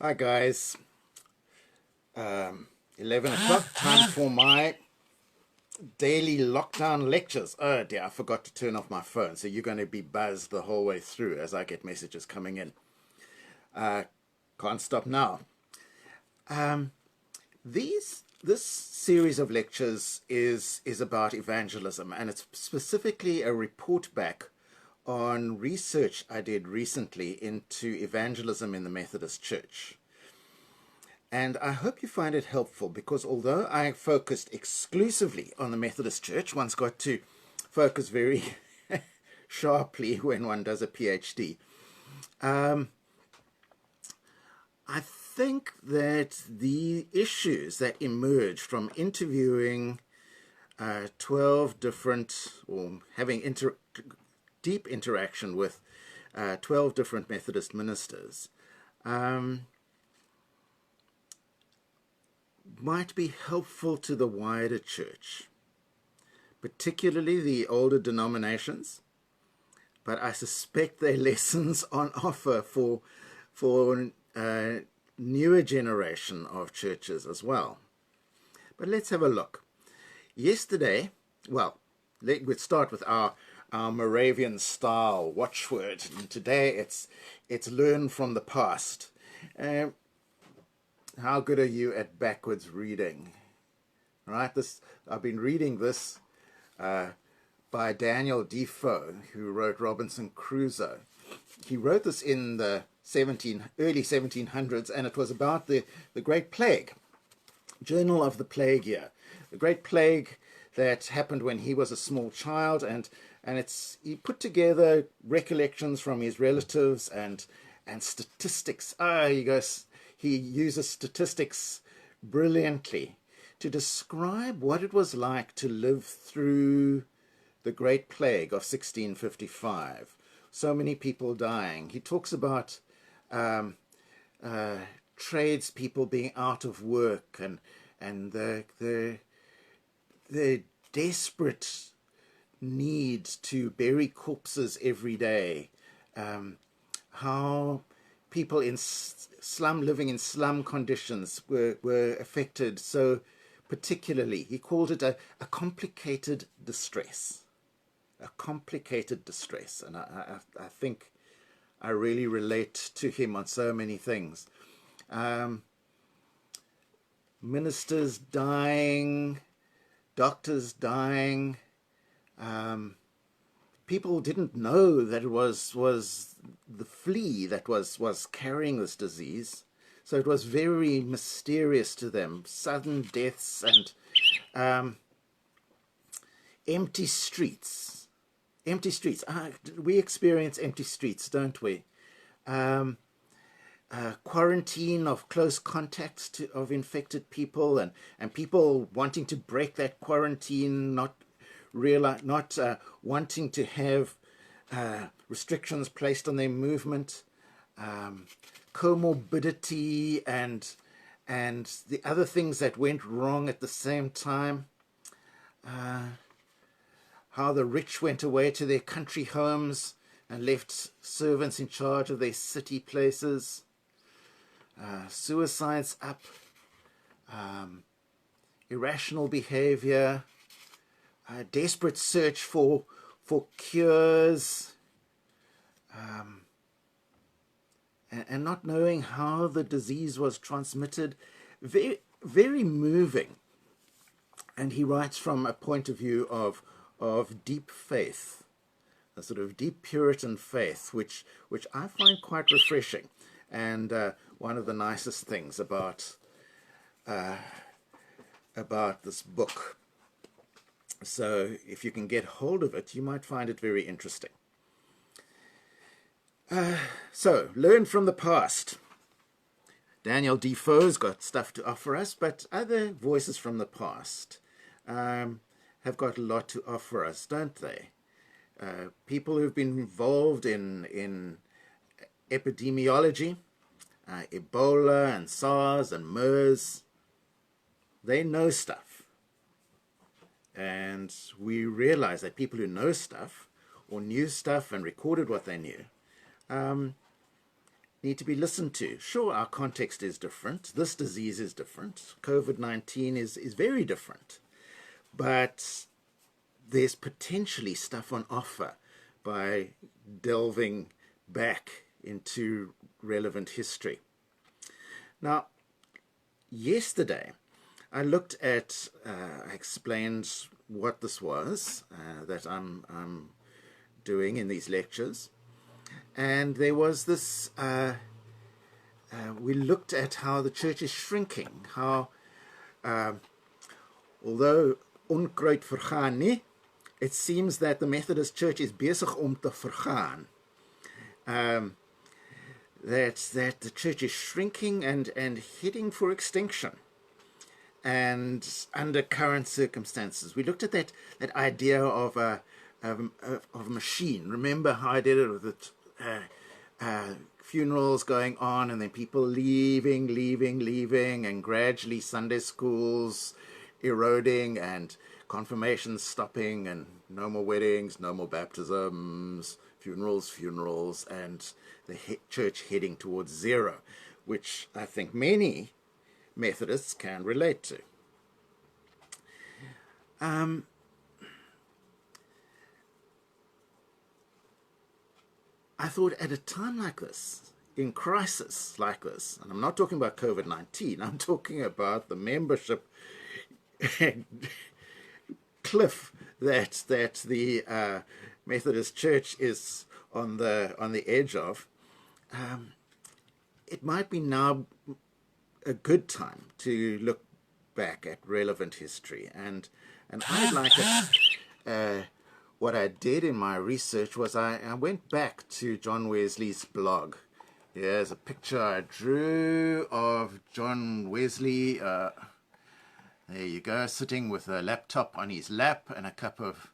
Hi guys, 11 o'clock, time for my daily lockdown lectures. Oh dear, I forgot to turn off my phone, so you're going to be buzzed the whole way through as I get messages coming in. Can't stop now. This series of lectures is about evangelism, and it's specifically a report back on research I did recently into evangelism in the Methodist Church. And I hope you find it helpful, because although I focused exclusively on the Methodist Church, one's got to focus very sharply when one does a PhD. I think that the issues that emerge from interviewing 12 different, or having deep interaction with 12 different Methodist ministers, might be helpful to the wider church, particularly the older denominations, but I suspect there are lessons on offer for newer generation of churches as well. But let's have a look. Yesterday, well, let's start with our Moravian style watchword. And today it's learn from the past. How good are you at backwards reading? Right, I've been reading this by Daniel Defoe, who wrote Robinson Crusoe. He wrote this in the early 1700s, and it was about the Great Plague, Journal of the Plague Year. The Great Plague that happened when he was a small child, and he put together recollections from his relatives and statistics. He uses statistics brilliantly to describe what it was like to live through the Great Plague of 1655. So many people dying. He talks about tradespeople being out of work and the desperate need to bury corpses every day. How people living in slum conditions were affected so particularly. He called it a complicated distress. A complicated distress. And I think I really relate to him on so many things. Ministers dying, doctors dying. People didn't know that it was the flea that was carrying this disease. So it was very mysterious to them. Sudden deaths and empty streets. Empty streets. We experience empty streets, don't we? Quarantine of close contacts of infected people, and people wanting to break that quarantine, not wanting to have restrictions placed on their movement, comorbidity, and the other things that went wrong at the same time. How the rich went away to their country homes and left servants in charge of their city places. Suicides up. Irrational behavior. Desperate search for cures. And not knowing how the disease was transmitted. Very, very moving. And he writes from a point of view of deep faith, a sort of deep Puritan faith, which I find quite refreshing, and one of the nicest things about this book. So if you can get hold of it, you might find it very interesting. So learn from the past. Daniel Defoe's got stuff to offer us, but other voices from the past have got a lot to offer us, don't they? People who've been involved in epidemiology, Ebola and SARS and MERS, they know stuff. And we realize that people who know stuff or knew stuff and recorded what they knew need to be listened to. Sure, our context is different. This disease is different. COVID-19 is very different. But there's potentially stuff on offer by delving back into relevant history. Now, yesterday, I looked at, I explained what this was that I'm doing in these lectures. And there was this, we looked at how the church is shrinking, how although onkruid vergaan nie, it seems that the Methodist Church is besig om te vergaan. That the church is shrinking and heading for extinction. And under current circumstances, we looked at that idea of a machine. Remember how I did it with the funerals going on, and then people leaving, and gradually Sunday schools eroding, and confirmations stopping, and no more weddings, no more baptisms, funerals, and the church heading towards zero, which I think many Methodists can relate to. I thought at a time like this, in crisis like this, and I'm not talking about COVID-19, I'm talking about the membership cliff that the Methodist Church is on the edge of. It might be now a good time to look back at relevant history, and I'd like it. What I did in my research was I went back to John Wesley's blog. Here's a picture I drew of John Wesley. There you go, sitting with a laptop on his lap and a cup of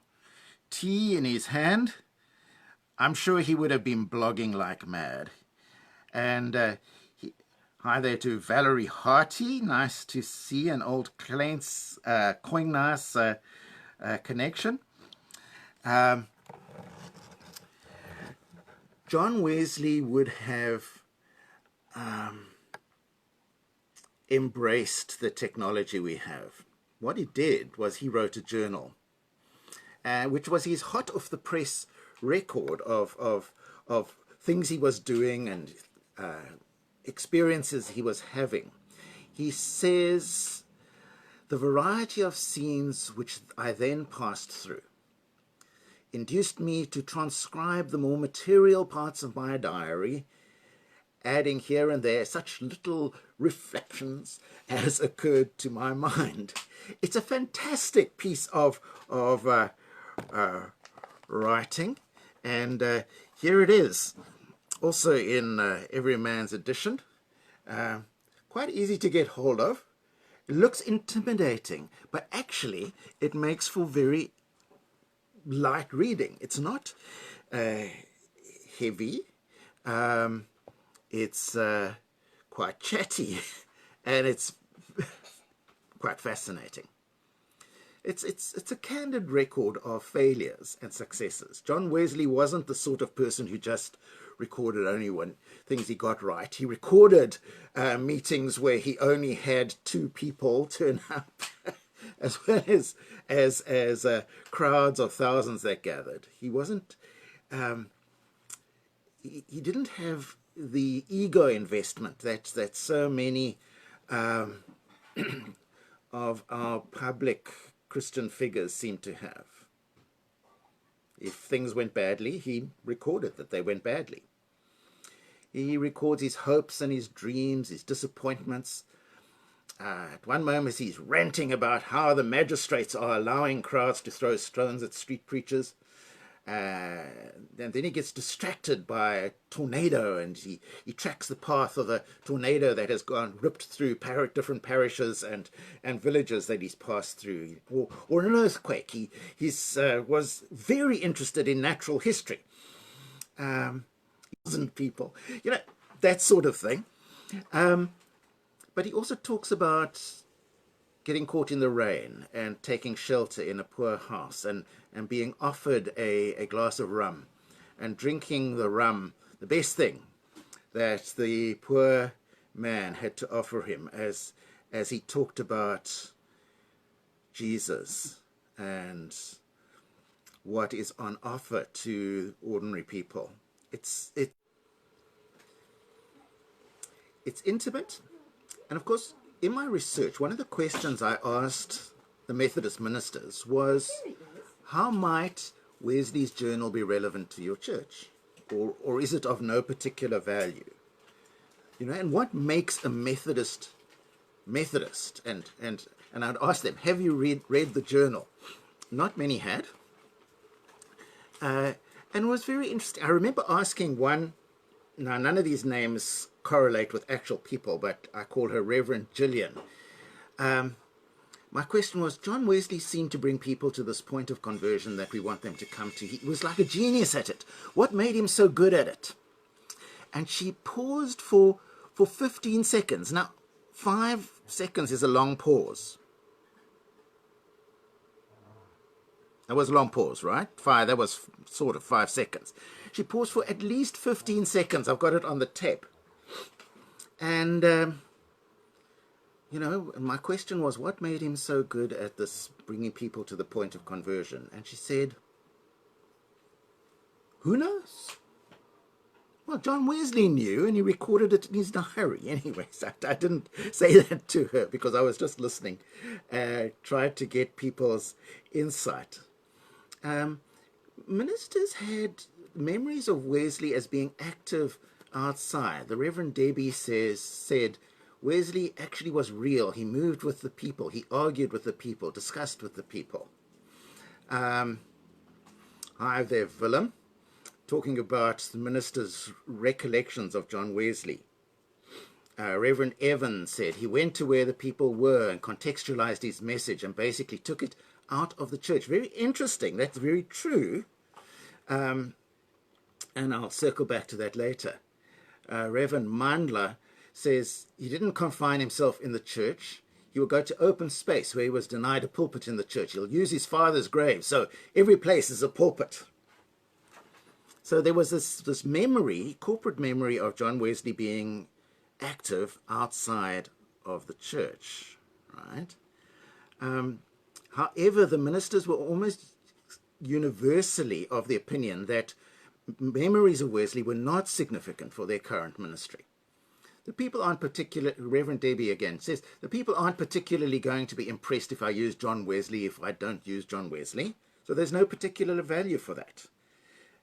tea in his hand. I'm sure he would have been blogging like mad. And hi there to Valerie Harty. Nice to see an old Coinnas connection. John Wesley would have embraced the technology we have. What he did was he wrote a journal, which was his hot off the press record of things he was doing and experiences he was having. He says, "The variety of scenes which I then passed through induced me to transcribe the more material parts of my diary, adding here and there such little reflections as occurred to my mind." It's a fantastic piece of writing, and here it is, also in Every Man's edition. Quite easy to get hold of. It looks intimidating, but actually it makes for very light reading. It's not heavy. It's quite chatty, and it's quite fascinating. It's a candid record of failures and successes. John Wesley wasn't the sort of person who just recorded only things he got right. He recorded meetings where he only had 2 people turn up, as well as crowds of thousands that gathered. He wasn't. He didn't have the ego investment that so many of our public Christian figures seem to have. If things went badly, he recorded that they went badly. He records his hopes and his dreams, his disappointments. At one moment, he's ranting about how the magistrates are allowing crowds to throw stones at street preachers. And then he gets distracted by a tornado, and he tracks the path of a tornado that has ripped through different parishes and villages that he's passed through, or an earthquake. He was very interested in natural history. People, that sort of thing. But he also talks about getting caught in the rain and taking shelter in a poor house and being offered a glass of rum and drinking the rum, the best thing that the poor man had to offer him as he talked about Jesus and what is on offer to ordinary people. It's intimate. And of course, in my research, one of the questions I asked the Methodist ministers was, how might Wesley's journal be relevant to your church? Or is it of no particular value? You know, and what makes a Methodist? And I'd ask them, have you read the journal? Not many had. And it was very interesting. I remember asking one, now none of these names correlate with actual people, but I call her Reverend Gillian. My question was, John Wesley seemed to bring people to this point of conversion that we want them to come to. He was like a genius at it. What made him so good at it? And she paused for 15 seconds. Now, 5 seconds is a long pause. That was a long pause, right? That was sort of 5 seconds. She paused for at least 15 seconds. I've got it on the tape. And, you know, my question was, what made him so good at this, bringing people to the point of conversion? And she said, who knows? Well, John Wesley knew, and he recorded it in his diary. Anyways, I didn't say that to her because I was just listening, tried to get people's insight. Ministers had memories of Wesley as being active outside. The Reverend Debbie said Wesley actually was real. He moved with the people. He argued with the people, discussed with the people. Hi there, Willem, talking about the minister's recollections of John Wesley. Reverend Evans said he went to where the people were and contextualized his message and basically took it out of the church. Very interesting. That's very true. And I'll circle back to that later. Reverend Mandla says he didn't confine himself in the church. He would go to open space where he was denied a pulpit in the church. He'll use his father's grave. So every place is a pulpit. So there was this memory, corporate memory of John Wesley being active outside of the church, right? However, the ministers were almost universally of the opinion that memories of Wesley were not significant for their current ministry. The people aren't Reverend Debbie again says, the people aren't particularly going to be impressed if I use John Wesley if I don't use John Wesley. So there's no particular value for that.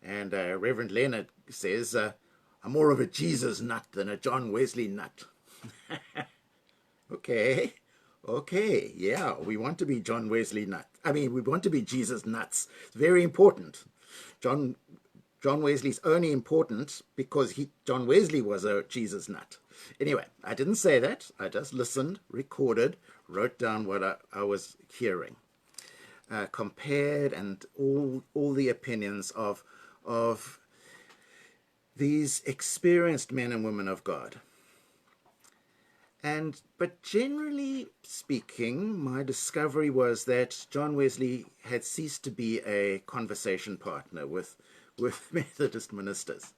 And Reverend Leonard says, I'm more of a Jesus nut than a John Wesley nut. Okay, yeah, we want to be John Wesley nut. We want to be Jesus nuts. It's very important. John Wesley's only important because John Wesley was a Jesus nut. Anyway, I didn't say that. I just listened, recorded, wrote down what I was hearing. Compared and all the opinions of these experienced men and women of God. But generally speaking, my discovery was that John Wesley had ceased to be a conversation partner with Methodist ministers.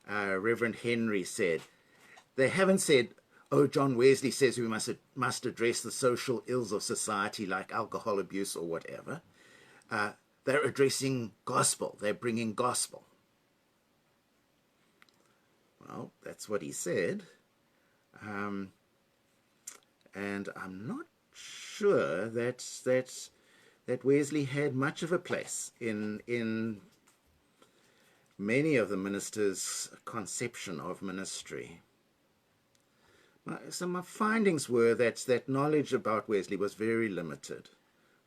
Reverend Henry said, they haven't said, oh, John Wesley says we must address the social ills of society like alcohol abuse or whatever. They're addressing gospel. They're bringing gospel. Well, that's what he said. And I'm not sure that Wesley had much of a place in many of the ministers' conception of ministry. So my findings were that knowledge about Wesley was very limited.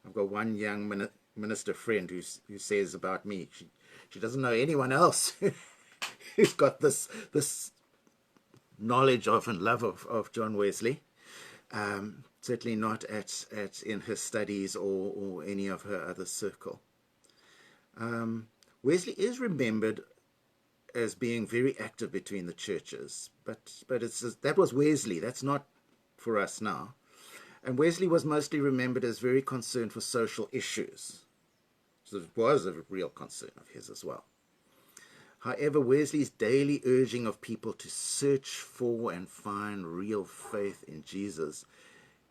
I've got one young minister friend who says about me, she doesn't know anyone else who's got this knowledge of and love of John Wesley. Certainly not in her studies or any of her other circle. Wesley is remembered as being very active between the churches, but that was Wesley. That's not for us now. And Wesley was mostly remembered as very concerned for social issues. So it was a real concern of his as well. However, Wesley's daily urging of people to search for and find real faith in Jesus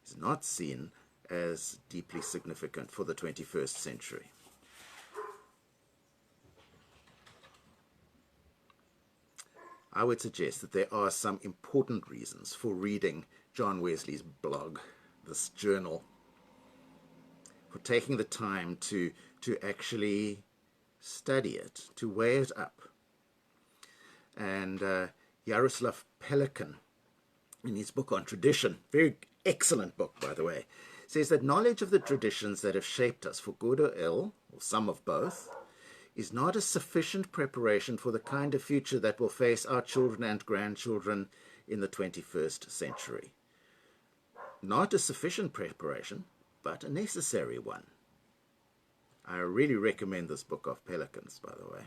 is not seen as deeply significant for the 21st century. I would suggest that there are some important reasons for reading John Wesley's blog, this journal, for taking the time to actually study it, to weigh it up. And Jaroslav Pelikan, in his book on tradition, very excellent book, by the way, says that knowledge of the traditions that have shaped us for good or ill, or some of both, is not a sufficient preparation for the kind of future that will face our children and grandchildren in the 21st century. Not a sufficient preparation, but a necessary one. I really recommend this book of Pelikan's, by the way.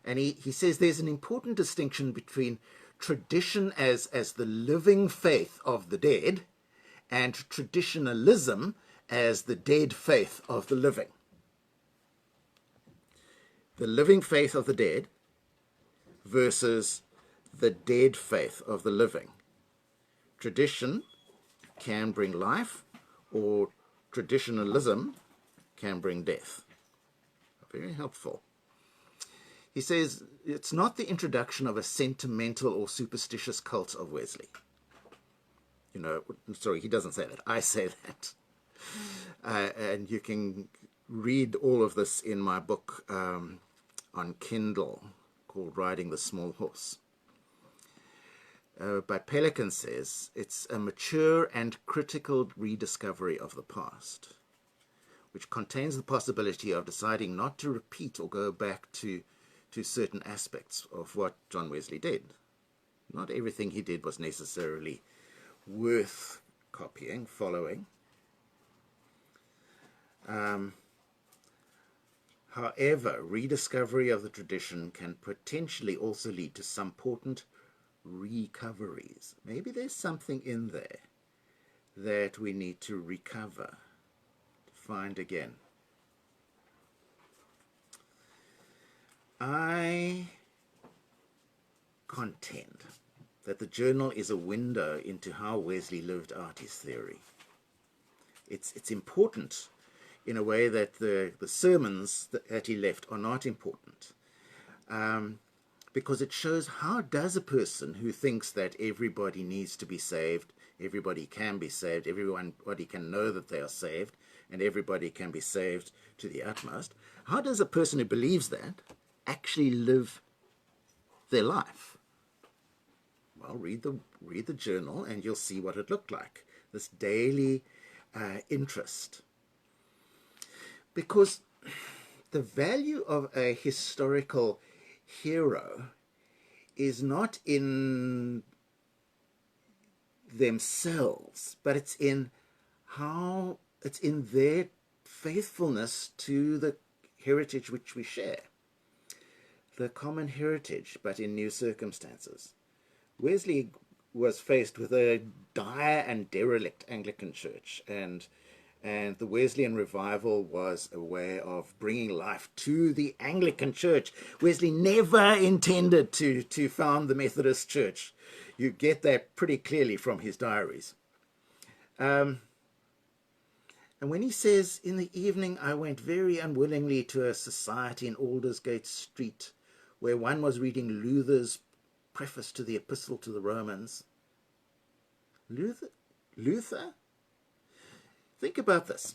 And he says there's an important distinction between tradition as the living faith of the dead and traditionalism as the dead faith of the living. The living faith of the dead versus the dead faith of the living. Tradition can bring life, or traditionalism can bring death. Very helpful. He says it's not the introduction of a sentimental or superstitious cult of Wesley. Sorry, he doesn't say that. I say that. And you can read all of this in my book on Kindle called Riding the Small Horse. But Pelikan says it's a mature and critical rediscovery of the past, which contains the possibility of deciding not to repeat or go back to certain aspects of what John Wesley did. Not everything he did was necessarily worth copying, following. However, rediscovery of the tradition can potentially also lead to some important recoveries. Maybe there's something in there that we need to recover, to find again. I contend that the journal is a window into how Wesley lived out his theory. It's important in a way that the sermons that he left are not important, because it shows how does a person who thinks that everybody needs to be saved, everybody can be saved, everybody can know that they are saved, and everybody can be saved to the utmost, how does a person who believes that actually live their life? Well, read the journal and you'll see what it looked like, this daily interest. Because the value of a historical hero is not in themselves, but it's in their faithfulness to the heritage which we share, the common heritage, but in new circumstances. Wesley was faced with a dire and derelict Anglican church, and the Wesleyan revival was a way of bringing life to the Anglican Church. Wesley never intended to found the Methodist Church. You get that pretty clearly from his diaries. And when he says, in the evening I went very unwillingly to a society in Aldersgate Street, where one was reading Luther's preface to the Epistle to the Romans. Luther? Think about this.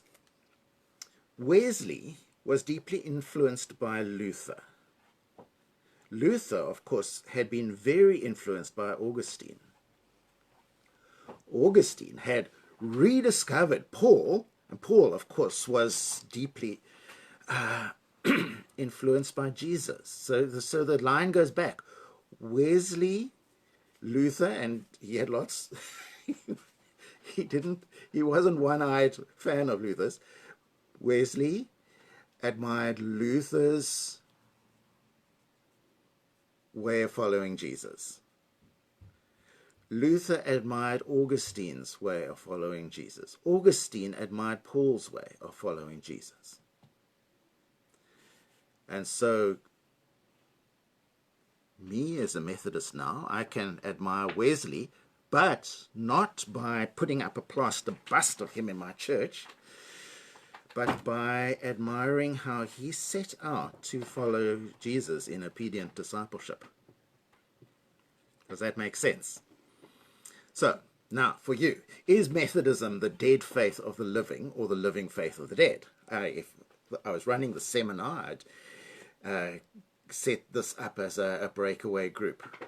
Wesley was deeply influenced by Luther. Luther, of course, had been very influenced by Augustine. Augustine had rediscovered Paul, and Paul, of course, was deeply influenced by Jesus. So the line goes back. Wesley, Luther, and he had lots... He wasn't one-eyed fan of Luther's. Wesley admired Luther's way of following Jesus. Luther admired Augustine's way of following Jesus. Augustine admired Paul's way of following Jesus. And so me as a Methodist now, I can admire Wesley, but not by putting up a plaster bust of him in my church, but by admiring how he set out to follow Jesus in obedient discipleship. Does that make sense? So, now for you, is Methodism the dead faith of the living or the living faith of the dead? If I was running the seminar, I'd set this up as a breakaway group.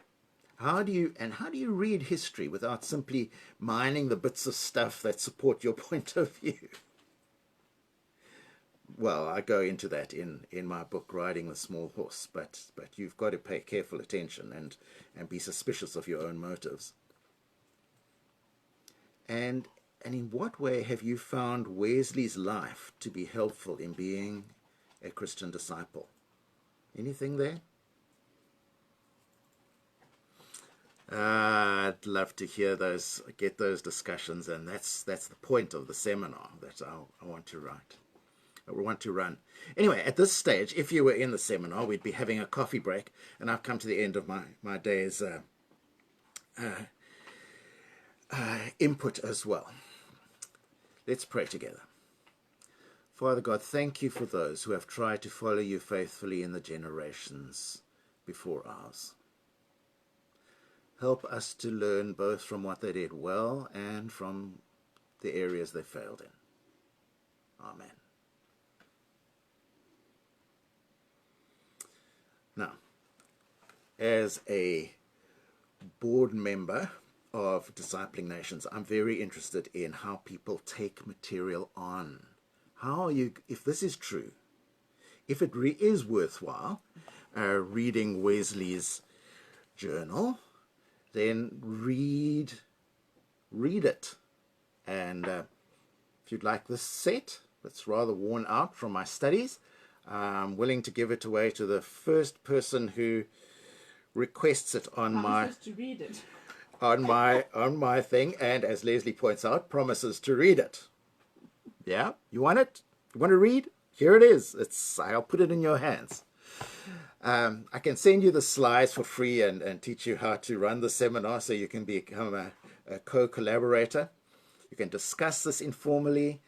How do you read history without simply mining the bits of stuff that support your point of view? Well, I go into that in my book, Riding the Small Horse, but you've got to pay careful attention and be suspicious of your own motives. And in what way have you found Wesley's life to be helpful in being a Christian disciple? Anything there? I'd love to hear get those discussions, and that's the point of the seminar that I want to write. We want to run. Anyway, at this stage, if you were in the seminar, we'd be having a coffee break, and I've come to the end of my day's input as well. Let's pray together. Father God, thank you for those who have tried to follow you faithfully in the generations before ours. Help us to learn both from what they did well and from the areas they failed in. Amen. Now, as a board member of Discipling Nations, I'm very interested in how people take material on. If this is true, if it is worthwhile reading Wesley's journal, then read it. And if you'd like this set, that's rather worn out from my studies, I'm willing to give it away to the first person who requests it on my thing, and as Leslie points out, promises to read it. Yeah, you want it? You want to read? Here it is. I'll put it in your hands. I can send you the slides for free and teach you how to run the seminar so you can become a co-collaborator. You can discuss this informally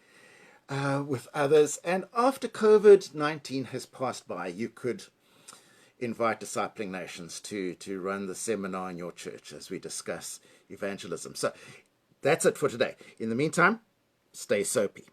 with others. And after COVID-19 has passed by, you could invite Discipling Nations to run the seminar in your church as we discuss evangelism. So that's it for today. In the meantime, stay soapy.